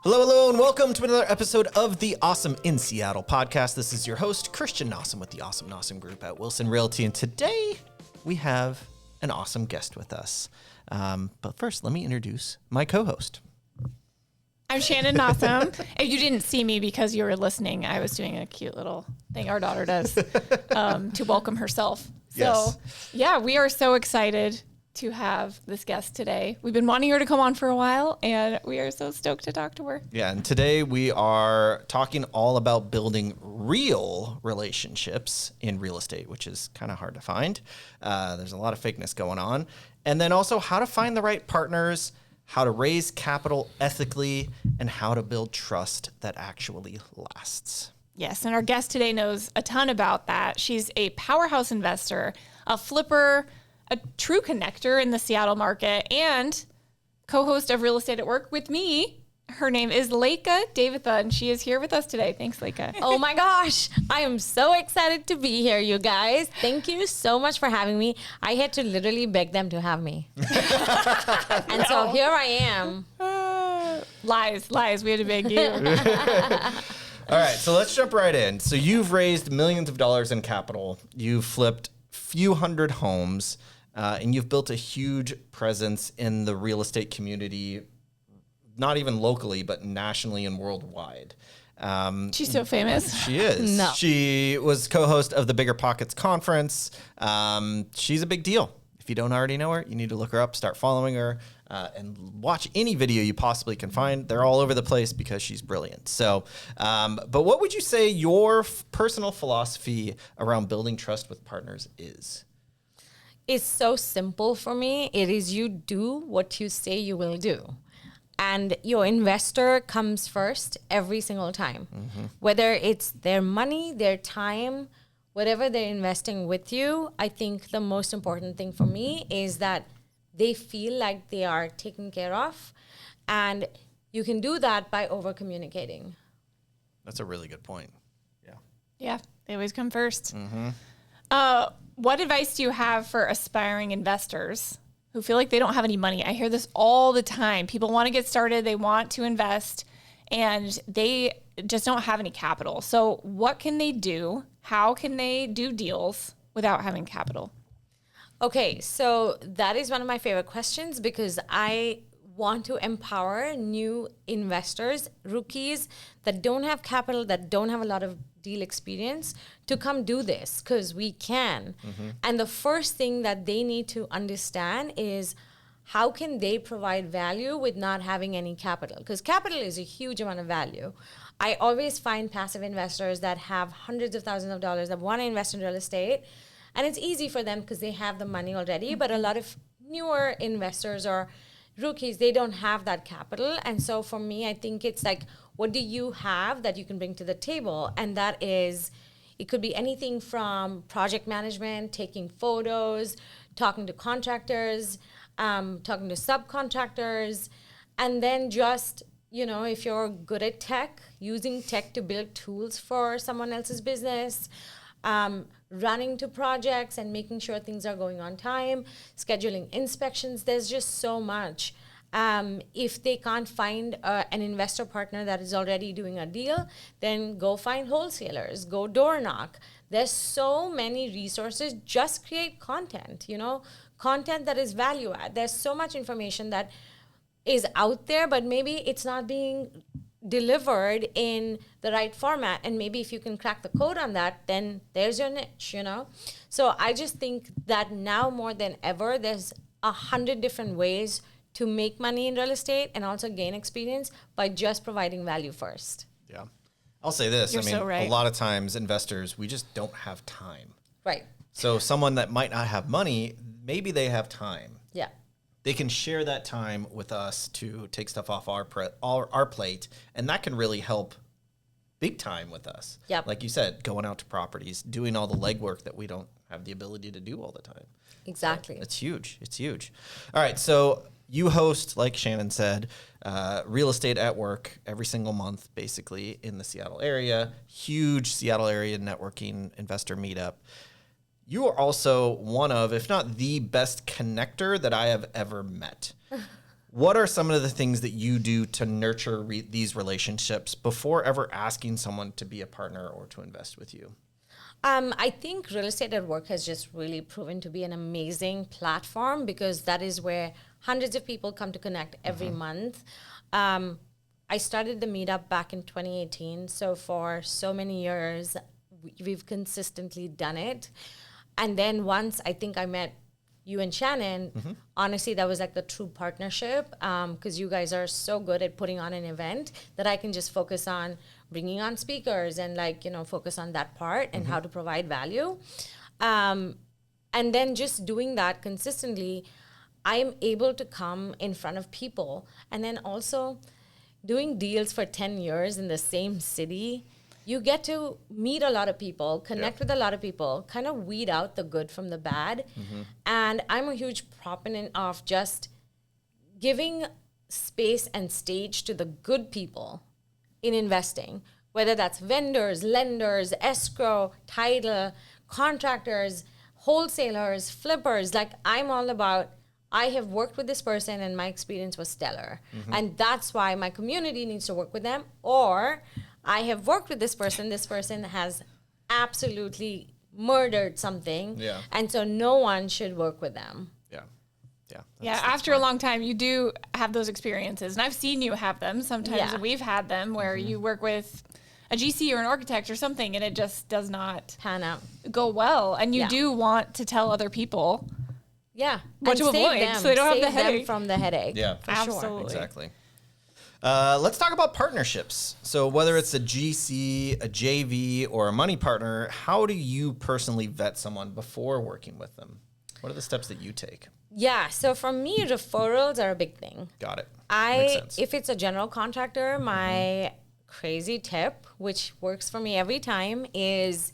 Hello, hello, and welcome to another episode of the Awesome in Seattle podcast. This is your host, Christian Nossum with the Awesome Nossum Group at Wilson Realty, and today we have an awesome guest with us. But first, let me introduce my co-host. I'm Shannon Nossum. If you didn't see me because you were listening, I was doing a cute little thing our daughter does to welcome herself. So, yeah, we are so excited to have this guest today. We've been wanting her to come on for a while, and we are so stoked to talk to her. Yeah, and today we are talking all about building real relationships in real estate, which is kind of hard to find. There's a lot of fakeness going on. And then also how to find the right partners, how to raise capital ethically, and how to build trust that actually lasts. Yes, and our guest today knows a ton about that. She's a powerhouse investor, a flipper, a true connector in the Seattle market, and co-host of Real Estate at Work with me. Her name is Leka Devatha, and she is here with us today. Thanks, Leka. Oh my gosh, I am so excited to be here, you guys. Thank you so much for having me. I had to literally beg them to have me. And so here I am. Lies. We had to beg you. All right, so let's jump right in. So you've raised millions of dollars in capital. You've flipped few hundred homes. And you've built a huge presence in the real estate community, not even locally, but nationally and worldwide. She's so famous. She is. No. She was co-host of the Bigger Pockets conference. She's a big deal. If you don't already know her, you need to look her up, start following her, and watch any video you possibly can find. They're all over the place because she's brilliant. So, but what would you say your personal philosophy around building trust with partners is? It's so simple for me. It is you do what you say you will do. And your investor comes first every single time. Mm-hmm. Whether it's their money, their time, whatever they're investing with you, I think the most important thing for me is that they feel like they are taken care of. And you can do that by over-communicating. That's a really good point. Yeah. Yeah, they always come first. Mm-hmm. What advice do you have for aspiring investors who feel like they don't have any money? I hear this all the time. People want to get started, they want to invest, and they just don't have any capital. So what can they do? How can they do deals without having capital? Okay, so that is one of my favorite questions because I want to empower new investors, rookies that don't have capital, that don't have a lot of deal experience to come do this because we can. Mm-hmm. And the first thing that they need to understand is how can they provide value with not having any capital? Because capital is a huge amount of value. I always find passive investors that have hundreds of thousands of dollars that want to invest in real estate, and it's easy for them because they have the money already, but a lot of newer investors or rookies, they don't have that capital. And so for me, I think it's like, what do you have that you can bring to the table? And that is, it could be anything from project management, taking photos, talking to contractors, talking to subcontractors, and then just, if you're good at tech, using tech to build tools for someone else's business, running to projects and making sure things are going on time, scheduling inspections. There's just so much. If they can't find an investor partner that is already doing a deal, then go find wholesalers, go door knock. There's so many resources. Just create content, content that is value add. There's so much information that is out there, but maybe it's not being delivered in the right format, and maybe if you can crack the code on that, then there's your niche. So I just think that now more than ever there's 100 different ways to make money in real estate and also gain experience by just providing value first. Yeah, I'll say this. You're so right. A lot of times investors, we just don't have time. Right. So someone that might not have money, maybe they have time. Yeah. They can share that time with us to take stuff off our plate, and that can really help big time with us. Yep. Like you said, going out to properties, doing all the legwork that we don't have the ability to do all the time. Exactly. So it's huge. It's huge. All right, so you host, like Shannon said, Real Estate at Work every single month, basically, in the Seattle area. Huge Seattle area networking investor meetup. You are also one of, if not the best connector that I have ever met. What are some of the things that you do to nurture these relationships before ever asking someone to be a partner or to invest with you? I think Real Estate at Work has just really proven to be an amazing platform because that is where hundreds of people come to connect every month. I started the meetup back in 2018. So for so many years, we've consistently done it. And then once I think I met you and Shannon, honestly, that was like the true partnership because you guys are so good at putting on an event that I can just focus on bringing on speakers and focus on that part and how to provide value. And then just doing that consistently, I'm able to come in front of people. And then also doing deals for 10 years in the same city, you get to meet a lot of people, connect with a lot of people, kind of weed out the good from the bad. And I'm a huge proponent of just giving space and stage to the good people in investing, whether that's vendors, lenders, escrow, title, contractors, wholesalers, flippers. Like I'm all about, I have worked with this person and my experience was stellar. And that's why my community needs to work with them. Or I have worked with this person has absolutely murdered something. Yeah. And so no one should work with them. Yeah, after a long time, you do have those experiences. And I've seen you have them. Sometimes Yeah. we've had them where you work with a GC or an architect or something, and it just does not Pan out. go well. And you do want to tell other people Yeah. what And to save avoid them, so they don't have the save them headache. from the headache. Yeah, for Absolutely. sure. exactly. Let's talk about partnerships. So whether it's a GC, a JV, or a money partner, how do you personally vet someone before working with them? What are the steps that you take? Yeah. So for me, referrals are a big thing. Got it. Makes sense. If it's a general contractor, my crazy tip, which works for me every time, is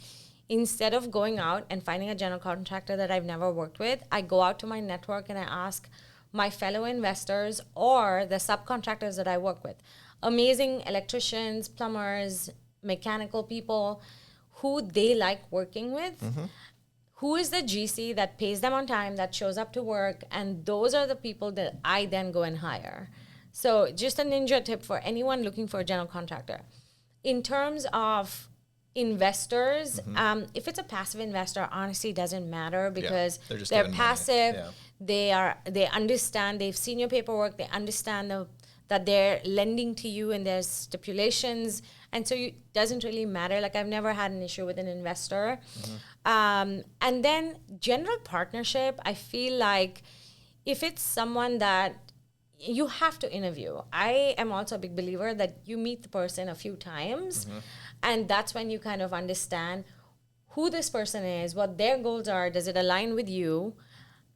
instead of going out and finding a general contractor that I've never worked with, I go out to my network and I ask my fellow investors or the subcontractors that I work with, amazing electricians, plumbers, mechanical people, who they like working with. Who is the GC that pays them on time, that shows up to work, and those are the people that I then go and hire. So just a ninja tip for anyone looking for a general contractor. In terms of investors, if it's a passive investor, honestly, it doesn't matter because they're just they're giving money. passive. Yeah. They understand, they've seen your paperwork, they understand that they're lending to you and there's stipulations. And so it doesn't really matter. Like I've never had an issue with an investor. And then general partnership, I feel like if it's someone that you have to interview. I am also a big believer that you meet the person a few times and that's when you kind of understand who this person is, what their goals are, does it align with you?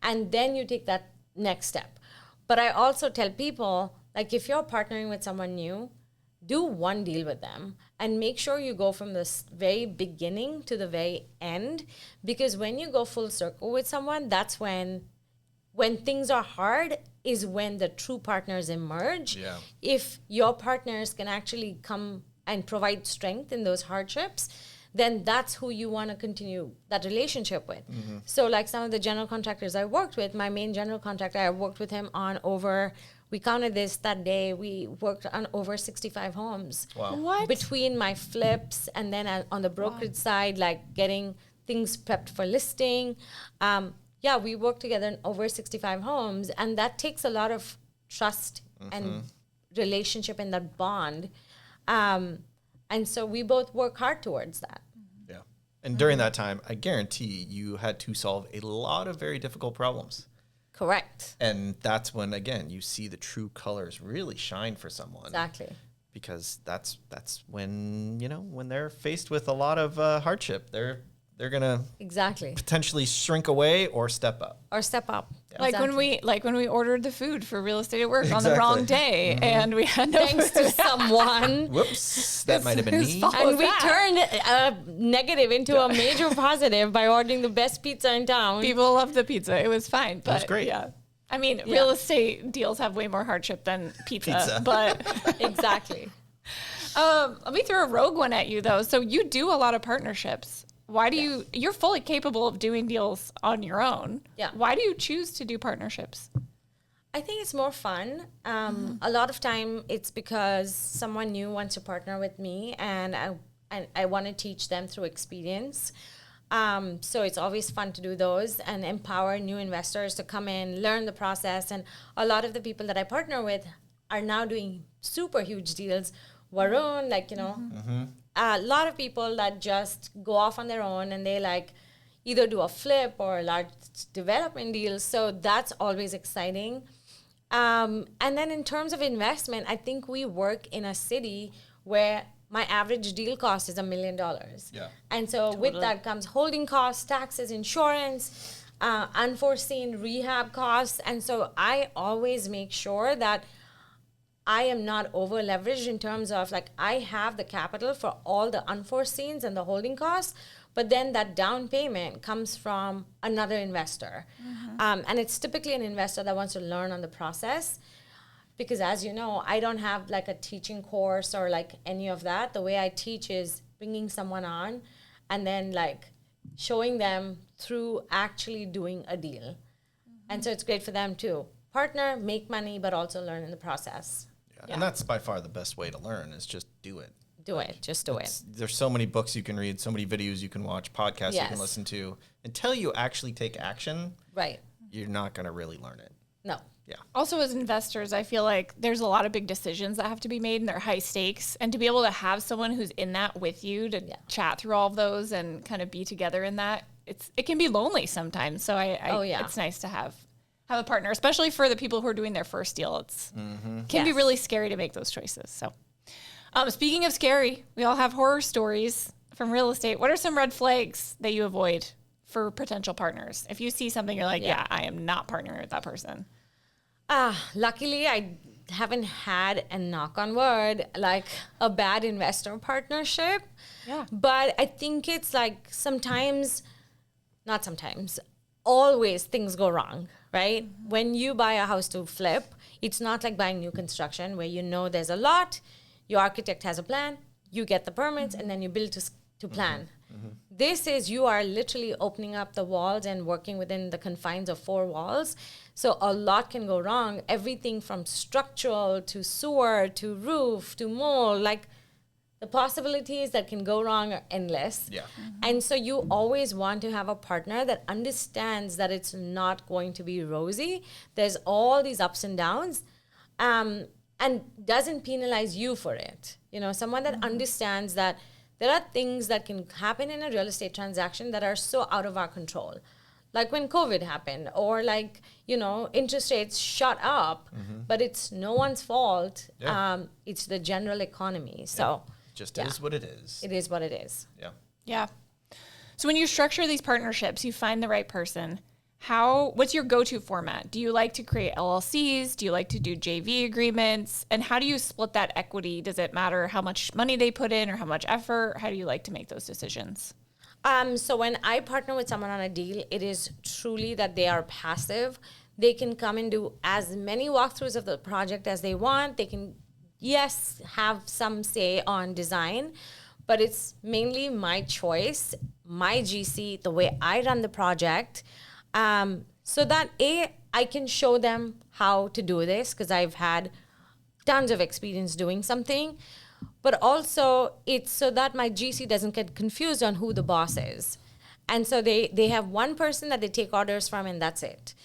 And then you take that next step. But I also tell people, like if you're partnering with someone new, do one deal with them and make sure you go from the very beginning to the very end, because when you go full circle with someone, that's when things are hard is when the true partners emerge. Yeah. If your partners can actually come and provide strength in those hardships, then that's who you want to continue that relationship with. So like some of the general contractors I worked with, my main general contractor, I worked with him on we counted this that day, we worked on over 65 homes. Wow. What? Between my flips and then on the brokerage side, like getting things prepped for listing. We worked together in over 65 homes, and that takes a lot of trust and relationship in that bond. And so we both work hard towards that. Yeah. And during that time, I guarantee you had to solve a lot of very difficult problems. Correct. And that's when, again, you see the true colors really shine for someone. Exactly. Because that's when, when they're faced with a lot of hardship, they're going to Exactly. potentially shrink away or step up. Or step up. Like Exactly. when we ordered the food for Real Estate at Work on the Exactly. wrong day and we had no Thanks food. to someone. Whoops. That might have been whose me. fault? And we that? turned a negative into a major positive by ordering the best pizza in town. People loved the pizza. It was fine. But was great. Yeah. I mean, real estate deals have way more hardship than pizza. But Exactly. let me throw a rogue one at you though. So you do a lot of partnerships. Why do you're fully capable of doing deals on your own. Yeah. Why do you choose to do partnerships? I think it's more fun. A lot of time it's because someone new wants to partner with me, and I want to teach them through experience. So it's always fun to do those and empower new investors to come in, learn the process. And a lot of the people that I partner with are now doing super huge deals. Varun, a lot of people that just go off on their own and they like either do a flip or large development deals. So that's always exciting. And then in terms of investment, I think we work in a city where my average deal cost is $1 million. Yeah. And so with that comes holding costs, taxes, insurance, unforeseen rehab costs. And so I always make sure that I am not over leveraged in terms of like I have the capital for all the unforeseens and the holding costs, but then that down payment comes from another investor. And it's typically an investor that wants to learn on the process. Because as you know, I don't have like a teaching course or like any of that. The way I teach is bringing someone on and then like showing them through actually doing a deal. And so it's great for them to partner, make money, but also learn in the process. Yeah. And that's by far the best way to learn is just do it. Just do it. There's so many books you can read, so many videos you can watch, podcasts you can Yes. listen to. Until you actually take action, Right. you're not going to really learn it. No. Yeah. Also, as investors, I feel like there's a lot of big decisions that have to be made and they're high stakes. And to be able to have someone who's in that with you to chat through all of those and kind of be together in that, it can be lonely sometimes. So it's nice to have a partner, especially for the people who are doing their first deal. It's can be really scary to make those choices. So speaking of scary, we all have horror stories from real estate. What are some red flags that you avoid for potential partners? If you see something, you're like, I am not partnering with that person. Luckily, I haven't had, and knock on wood, like a bad investor partnership. Yeah. But I think it's like always things go wrong, right? When you buy a house to flip, it's not like buying new construction where you know there's a lot, your architect has a plan, you get the permits, and then you build to plan. This is you are literally opening up the walls and working within the confines of 4 walls. So a lot can go wrong. Everything from structural to sewer to roof to mold, like the possibilities that can go wrong are endless. Yeah. And so you always want to have a partner that understands that it's not going to be rosy. There's all these ups and downs, and doesn't penalize you for it. Someone that understands that there are things that can happen in a real estate transaction that are so out of our control. Like when COVID happened, or like, interest rates shot up, but it's no one's fault. Yeah. It's the general economy. So Just is what it is. it is what it is. Yeah. Yeah. So when you structure these partnerships, you find the right person. What's your go-to format? Do you like to create LLCs? Do you like to do JV agreements? And how do you split that equity? Does it matter how much money they put in or how much effort? How do you like to make those decisions? So when I partner with someone on a deal, it is truly that they are passive. They can come and do as many walkthroughs of the project as they want. They can, have some say on design, but it's mainly my choice, my GC, the way I run the project. So that I can show them how to do this because I've had tons of experience doing something, but also it's so that my GC doesn't get confused on who the boss is. And so they have one person that they take orders from and that's it.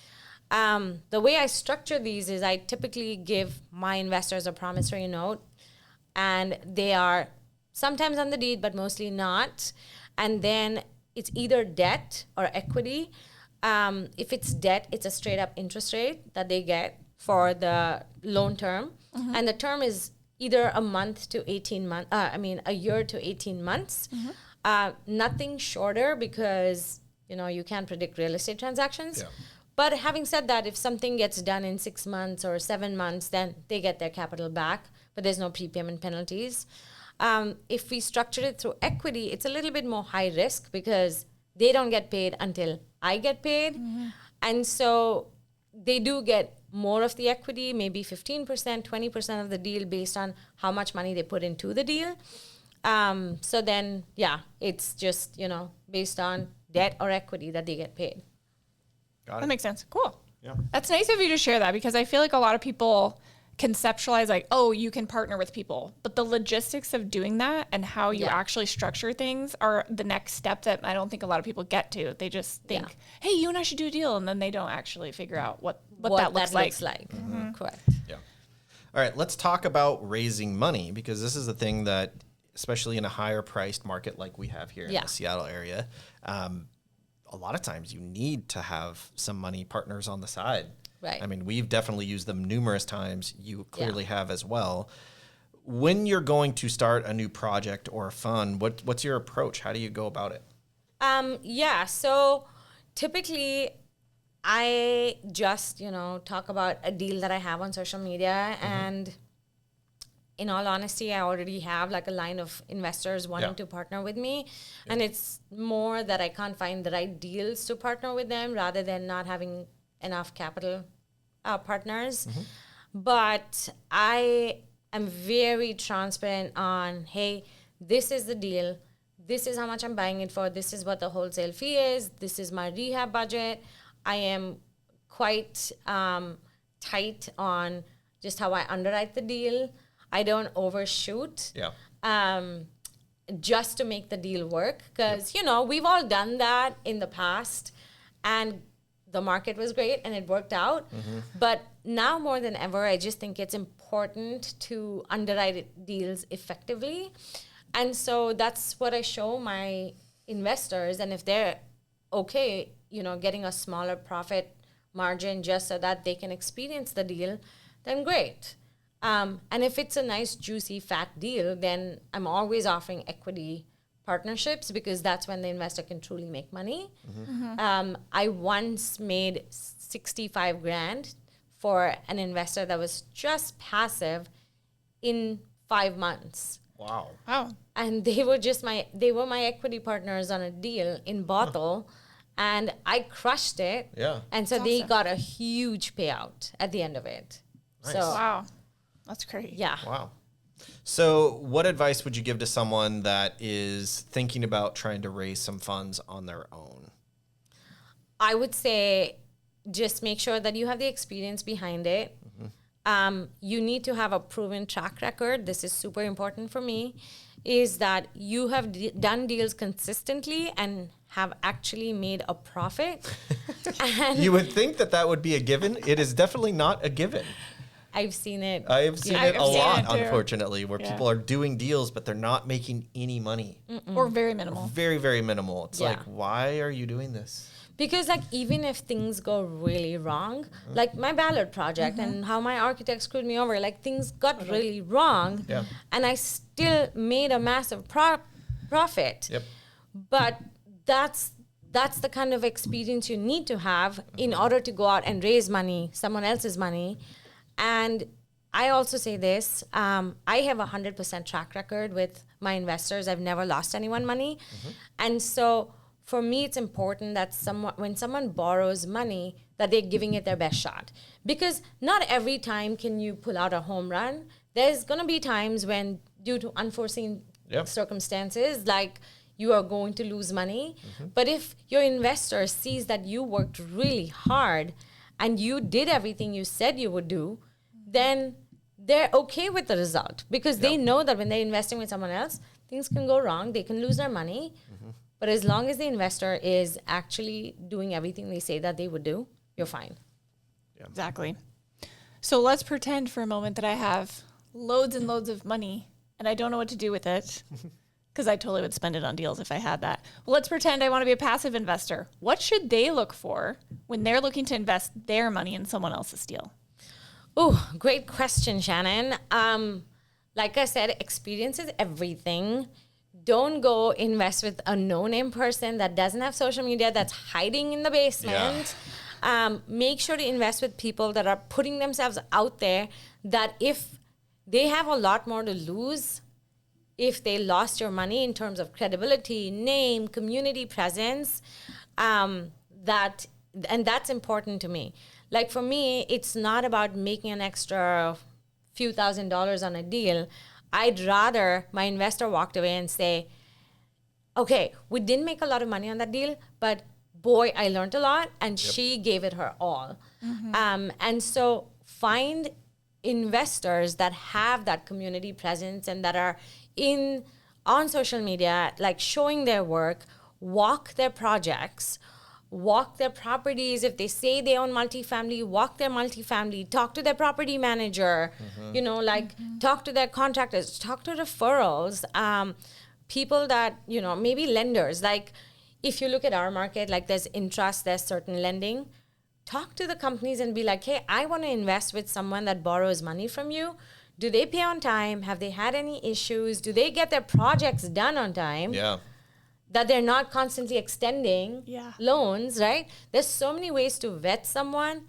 The way I structure these is I typically give my investors a promissory note, and they are sometimes on the deed, but mostly not. And then it's either debt or equity. If it's debt, it's a straight up interest rate that they get for the loan term. And the term is either a year to 18 months. Nothing shorter because, you can't predict real estate transactions. Yeah. But having said that, if something gets done in 6 months or 7 months, then they get their capital back, but there's no prepayment penalties. If we structure it through equity, it's a little bit more high risk because they don't get paid until I get paid. And so they do get more of the equity, maybe 15%, 20% of the deal based on how much money they put into the deal. So then, it's just, based on debt or equity that they get paid. Got it. That makes sense. Cool. Yeah. That's nice of you to share that, because I feel like a lot of people conceptualize like, oh, you can partner with people, but the logistics of doing that and how you actually structure things are the next step that I don't think a lot of people get to. They just think, hey, you and I should do a deal, and then they don't actually figure out what that looks like. Correct. Yeah. All right, let's talk about raising money, because this is the thing that, especially in a higher priced market like we have here in the Seattle area, a lot of times you need to have some money partners on the side. Right. I mean, we've definitely used them numerous times. You clearly have as well. When you're going to start a new project or a fund, what's your approach? How do you go about it? So typically I just, talk about a deal that I have on social media. And in all honesty, I already have like a line of investors wanting to partner with me. And it's more that I can't find the right deals to partner with them rather than not having enough capital partners. But I am very transparent on, hey, this is the deal. This is how much I'm buying it for. This is what the wholesale fee is. This is my rehab budget. I am quite tight on just how I underwrite the deal. I don't overshoot just to make the deal work. Because, we've all done that in the past. And the market was great and it worked out. But now more than ever, I just think it's important to underwrite deals effectively. And so that's what I show my investors. And if they're okay, getting a smaller profit margin just so that they can experience the deal, then great. And if it's a nice, juicy, fat deal, then I'm always offering equity partnerships, because that's when the investor can truly make money. I once made $65,000 for an investor that was just passive in 5 months. Wow. And they were my equity partners on a deal in Bothell, and I crushed it. Yeah. And so That's they awesome. got a huge payout at the end of it. Nice. So Wow. That's great. yeah. Wow. So what advice would you give to someone that is thinking about trying to raise some funds on their own? I would say just make sure that you have the experience behind it. You need to have a proven track record. This is super important for me, is that you have done deals consistently and have actually made a profit. And You would think that would be a given. It is definitely not a given. I've seen it. I have seen I've it a seen lot, it too. unfortunately, where people are doing deals, but they're not making any money. Or very minimal. Very, very minimal. It's Yeah. like, why are you doing this? Because even if things go really wrong, like my Ballard project and how my architect screwed me over, things got really wrong, Yeah. and I still made a massive profit. Yep. But that's the kind of experience you need to have in order to go out and raise money, someone else's money. And I also say this, I have a 100% track record with my investors. I've never lost anyone money. And so for me, it's important that when someone borrows money, that they're giving it their best shot. Because not every time can you pull out a home run. There's going to be times when, due to unforeseen circumstances, you are going to lose money. But if your investor sees that you worked really hard and you did everything you said you would do, then they're okay with the result, because they know that when they're investing with someone else, things can go wrong, they can lose their money. But as long as the investor is actually doing everything they say that they would do, you're fine. Exactly. So let's pretend for a moment that I have loads and loads of money and I don't know what to do with it, because I totally would spend it on deals if I had that. Well, let's pretend I want to be a passive investor. What should they look for when they're looking to invest their money in someone else's deal? Oh, great question, Shannon. Like I said, experience is everything. Don't go invest with a no-name person that doesn't have social media, that's hiding in the basement. Make sure to invest with people that are putting themselves out there, that if they have a lot more to lose, if they lost your money in terms of credibility, name, community presence, and that's important to me. For me, it's not about making an extra few $1,000s on a deal. I'd rather my investor walked away and say, okay, we didn't make a lot of money on that deal, but boy, I learned a lot, and she gave it her all. And so find investors that have that community presence and that are on social media, like showing their work, walk their projects, walk their properties. If they say they own multifamily, walk their multifamily, talk to their property manager, talk to their contractors, talk to referrals, people that, maybe lenders. Like if you look at our market, like there's interest, there's certain lending. Talk to the companies and be like, hey, I want to invest with someone that borrows money from you. Do they pay on time? Have they had any issues? Do they get their projects done on time? Yeah. That they're not constantly extending loans, right? There's so many ways to vet someone.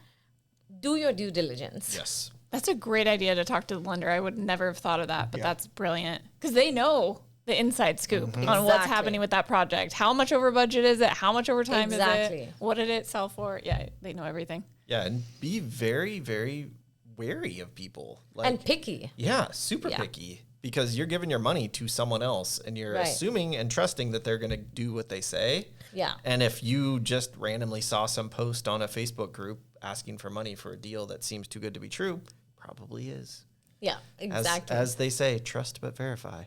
Do your due diligence. Yes. That's a great idea to talk to the lender. I would never have thought of that, but that's brilliant because they know the inside scoop on what's happening with that project. How much over budget is it? How much over time is it? What did it sell for? Yeah, they know everything. Yeah, and be very, very wary of people. And picky. Yeah, super picky. Because you're giving your money to someone else and you're assuming and trusting that they're going to do what they say. Yeah. And if you just randomly saw some post on a Facebook group asking for money for a deal that seems too good to be true, probably is. Yeah, exactly. As they say, trust but verify.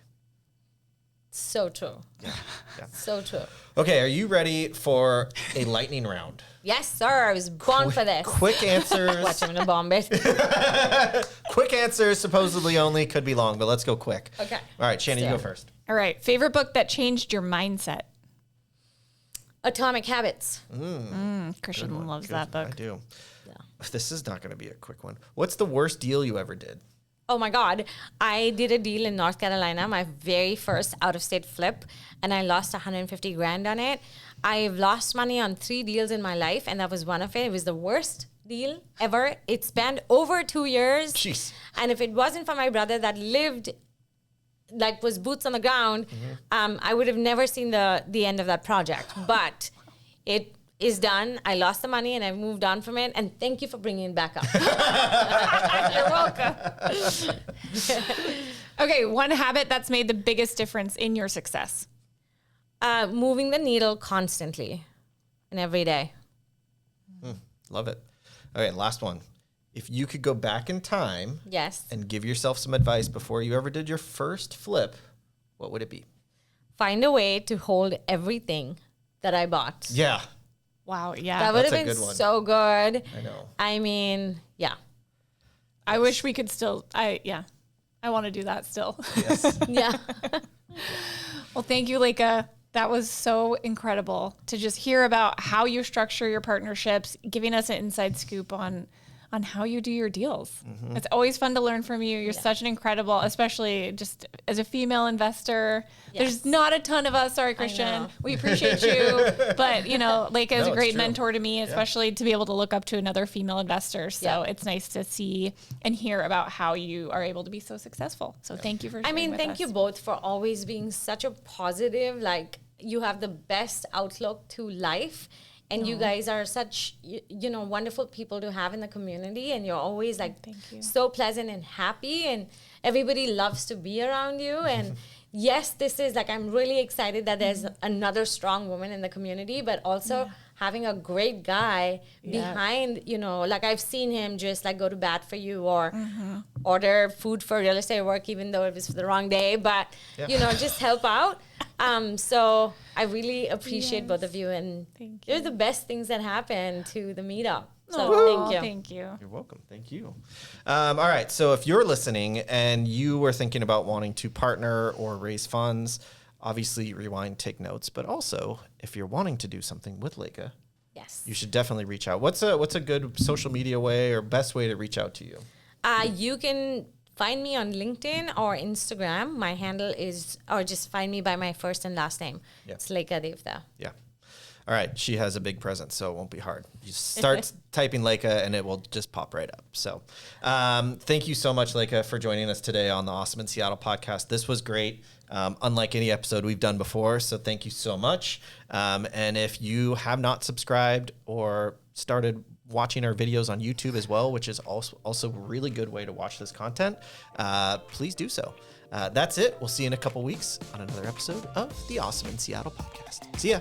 So true. Yeah. So true. Okay, are you ready for a lightning round? Yes, sir. I was born for this. Quick answers. Watch, I'm gonna bomb it. Quick answers, supposedly only, could be long, but let's go quick. Okay. All right, Shannon, you go first. All right. Favorite book that changed your mindset? Atomic Habits. Christian loves that book. I do. Yeah. This is not going to be a quick one. What's the worst deal you ever did? Oh my God. I did a deal in North Carolina, my very first out-of-state flip, and I lost 150 grand on it. I've lost money on 3 deals in my life, and that was one of it. It was the worst deal ever. It spanned over 2 years. Jeez. And if it wasn't for my brother that was boots on the ground, I would have never seen the end of that project. But it is done. I lost the money and I moved on from it. And thank you for bringing it back up. You're welcome. Okay, one habit that's made the biggest difference in your success. Moving the needle constantly and every day. Love it. Okay, last one. If you could go back in time and give yourself some advice before you ever did your first flip, what would it be? Find a way to hold everything that I bought. Yeah. Wow, yeah. That would have been so good. I know. I mean, yeah. I wish we could still, I want to do that still. Yes. Yeah. Well, thank you, Leka. That was so incredible to just hear about how you structure your partnerships, giving us an inside scoop on how you do your deals. It's always fun to learn from you. You're such an incredible, especially just as a female investor. Yes. There's not a ton of us. Sorry, Christian. We appreciate you. But, Leka is a great mentor to me, especially to be able to look up to another female investor. So it's nice to see and hear about how you are able to be so successful. So thank you for sharing with thank us. you both for always being such a positive, you have the best outlook to life. And you guys are such, wonderful people to have in the community. And you're always so pleasant and happy. And everybody loves to be around you. And yes, this is I'm really excited that there's another strong woman in the community, but also having a great guy behind, I've seen him just go to bat for you or order food for real estate work, even though it was for the wrong day, but, just help out. So I really appreciate both of you, and you're the best things that happen to the meetup. So Thank you. You're welcome. Thank you. All right. So if you're listening and you were thinking about wanting to partner or raise funds, obviously rewind, take notes, but also if you're wanting to do something with Leka, you should definitely reach out. What's a good social media way or best way to reach out to you? You can find me on LinkedIn or Instagram. My handle is, or just find me by my first and last name. It's Leka Devatha. Yeah. All right. She has a big presence, so it won't be hard. You start typing Leka and it will just pop right up. So thank you so much, Leka, for joining us today on the Awesome in Seattle podcast. This was great. Unlike any episode we've done before. So thank you so much. And if you have not subscribed or started watching our videos on YouTube as well, which is also a really good way to watch this content, please do so. That's it. We'll see you in a couple weeks on another episode of the Awesome in Seattle podcast. See ya.